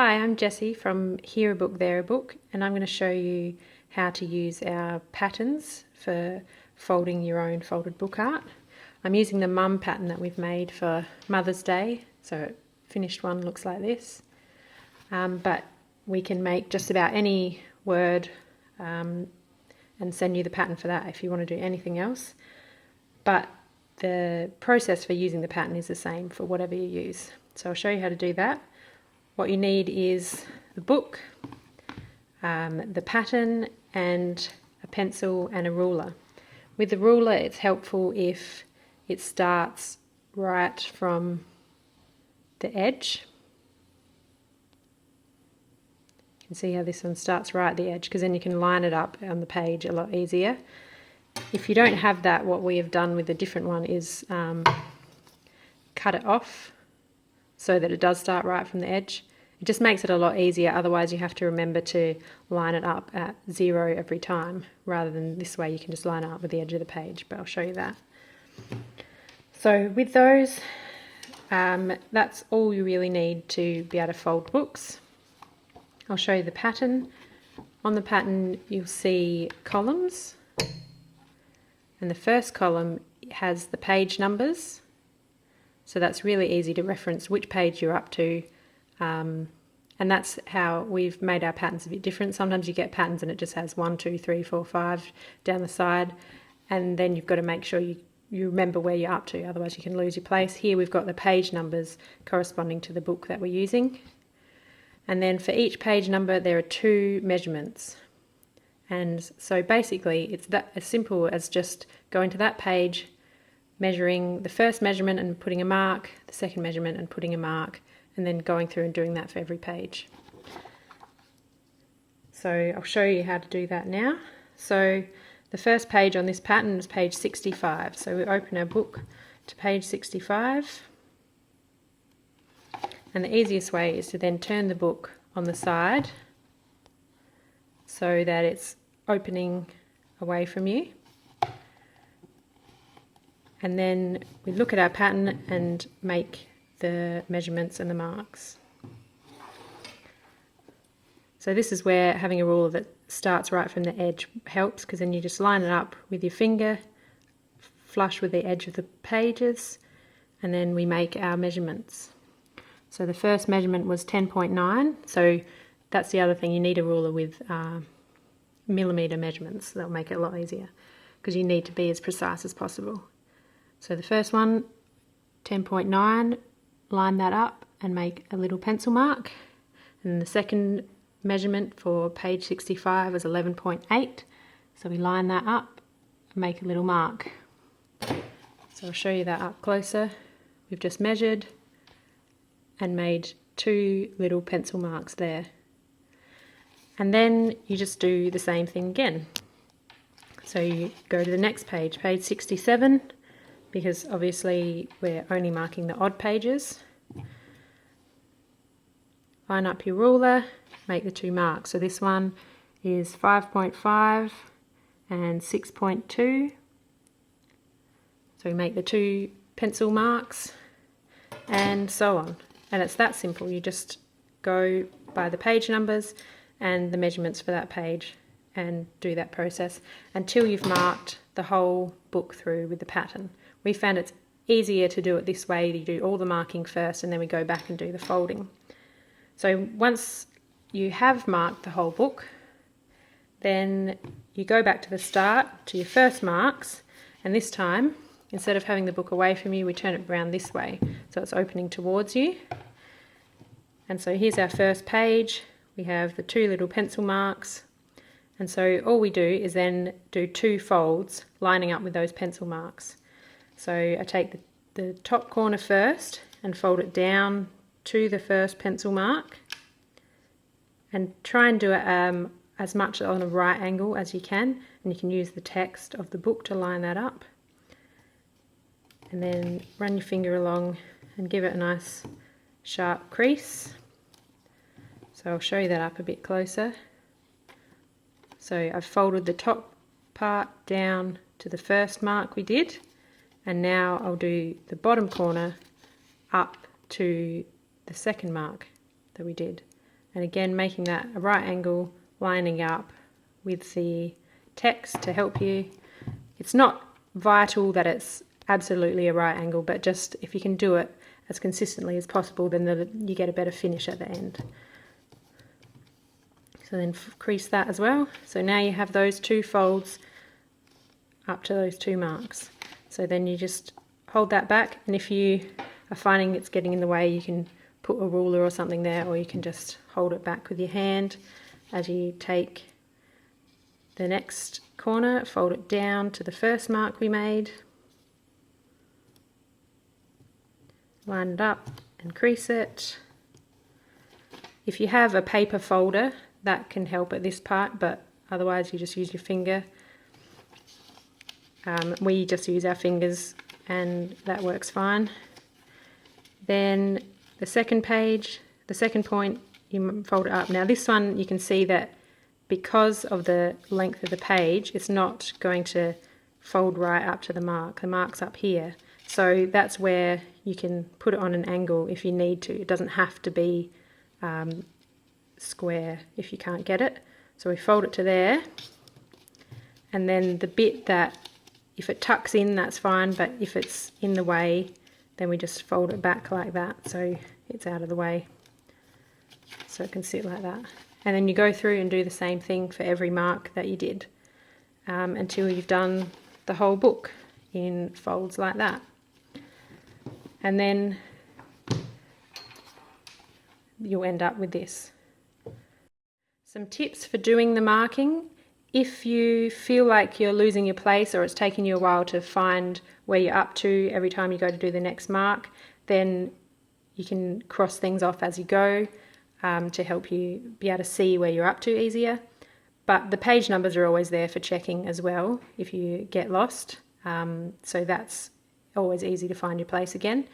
Hi, I'm Jessie from Here a Book, There a Book, and I'm going to show you how to use our patterns for folding your own folded book art. I'm using the mum pattern that we've made for Mother's Day, so finished one looks like this. But we can make just about any word and send you the pattern for that if you want to do anything else. But the process for using the pattern is the same for whatever you use. So I'll show you how to do that. What you need is the book, the pattern, and a pencil and a ruler. With the ruler, it's helpful if it starts right from the edge. You can see how this one starts right at the edge, because then you can line it up on the page a lot easier. If you don't have that, what we have done with a different one is cut it off so that it does start right from the edge. It just makes it a lot easier, otherwise you have to remember to line it up at 0 every time, rather than this way you can just line it up with the edge of the page, but I'll show you that. So with those, that's all you really need to be able to fold books. I'll show you the pattern. On the pattern you'll see columns, and the first column has the page numbers, so that's really easy to reference which page you're up to. And that's how we've made our patterns a bit different. Sometimes you get patterns and it just has 1, 2, 3, 4, 5 down the side, and then you've got to make sure you remember where you're up to, otherwise you can lose your place. Here we've got the page numbers corresponding to the book that we're using, and then for each page number there are 2 measurements. And so basically it's that as simple as just going to that page, measuring the first measurement and putting a mark, the second measurement and putting a mark, and then going through and doing that for every page. So I'll show you how to do that now. So the first page on this pattern is page 65. So we open our book to page 65. And the easiest way is to then turn the book on the side so that it's opening away from you. And then we look at our pattern and make the measurements and the marks. So this is where having a ruler that starts right from the edge helps, because then you just line it up with your finger flush with the edge of the pages, and then we make our measurements. So the first measurement was 10.9, so that's the other thing, you need a ruler with millimetre measurements. That'll make it a lot easier, because you need to be as precise as possible. So the first one, 10.9, line that up and make a little pencil mark. And the second measurement for page 65 is 11.8, so we line that up and make a little mark. So I'll show you that up closer. We've just measured and made 2 little pencil marks there. And then you just do the same thing again. So you go to the next page, page 67, because obviously we're only marking the odd pages. Line up your ruler, make the 2 marks. So this one is 5.5 and 6.2. So we make the 2 pencil marks, and so on. And it's that simple. You just go by the page numbers and the measurements for that page and do that process until you've marked the whole book through with the pattern. We found it's easier to do it this way. You do all the marking first and then we go back and do the folding. So once you have marked the whole book, then you go back to the start, to your first marks, and this time, instead of having the book away from you, we turn it around this way, so it's opening towards you. And so here's our first page. We have the 2 little pencil marks, and so all we do is then do 2 folds lining up with those pencil marks. So I take the top corner first and fold it down to the first pencil mark, and try and do it as much on a right angle as you can, and you can use the text of the book to line that up. And then run your finger along and give it a nice sharp crease. So I'll show you that up a bit closer. So I've folded the top part down to the first mark we did, and now I'll do the bottom corner up to the second mark that we did. and again making that a right angle, lining up with the text to help you. It's not vital that it's absolutely a right angle, but just if you can do it as consistently as possible, then you get a better finish at the end. So then crease that as well. So now you have those 2 folds up to those 2 marks. So then you just hold that back, and if you are finding it's getting in the way, you can put a ruler or something there, or you can just hold it back with your hand as you take the next corner, fold it down to the first mark we made, line it up and crease it. If you have a paper folder, that can help at this part, but otherwise you just use your finger. We just use our fingers and that works fine. Then the second page, the second point, you fold it up. Now this one you can see that because of the length of the page, it's not going to fold right up to the mark. The mark's up here. So that's where you can put it on an angle if you need to. It doesn't have to be square if you can't get it. So we fold it to there, and then the bit that, if it tucks in, that's fine, but if it's in the way, then we just fold it back like that so it's out of the way, so it can sit like that. And then you go through and do the same thing for every mark that you did until you've done the whole book in folds like that. And then you'll end up with this. Some tips for doing the marking. If you feel like you're losing your place or it's taking you a while to find where you're up to every time you go to do the next mark, then you can cross things off as you go to help you be able to see where you're up to easier. But the page numbers are always there for checking as well if you get lost. So that's always easy to find your place again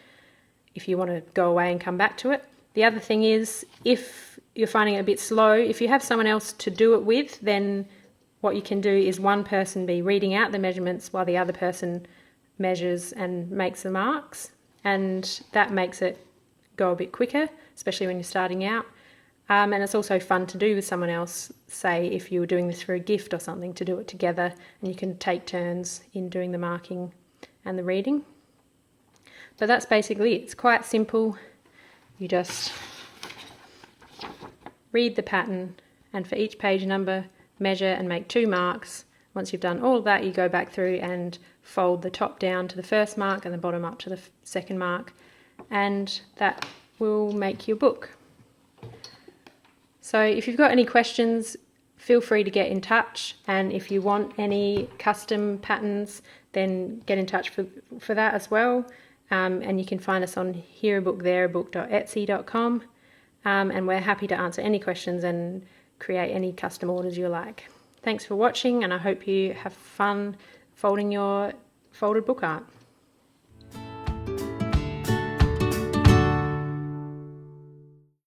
if you want to go away and come back to it. The other thing is, if you're finding it a bit slow, if you have someone else to do it with, then what you can do is one person be reading out the measurements while the other person measures and makes the marks, and that makes it go a bit quicker, especially when you're starting out. And it's also fun to do with someone else, say if you were doing this for a gift or something, to do it together, and you can take turns in doing the marking and the reading. But that's basically it. It's quite simple. You just read the pattern, and for each page number, measure and make 2 marks. Once you've done all of that, you go back through and fold the top down to the first mark and the bottom up to the second mark, and that will make your book. So if you've got any questions, feel free to get in touch, and if you want any custom patterns, then get in touch for that as well. And you can find us on hereabookthereabook.etsy.com, and we're happy to answer any questions and create any custom orders you like. Thanks for watching, and I hope you have fun folding your folded book art.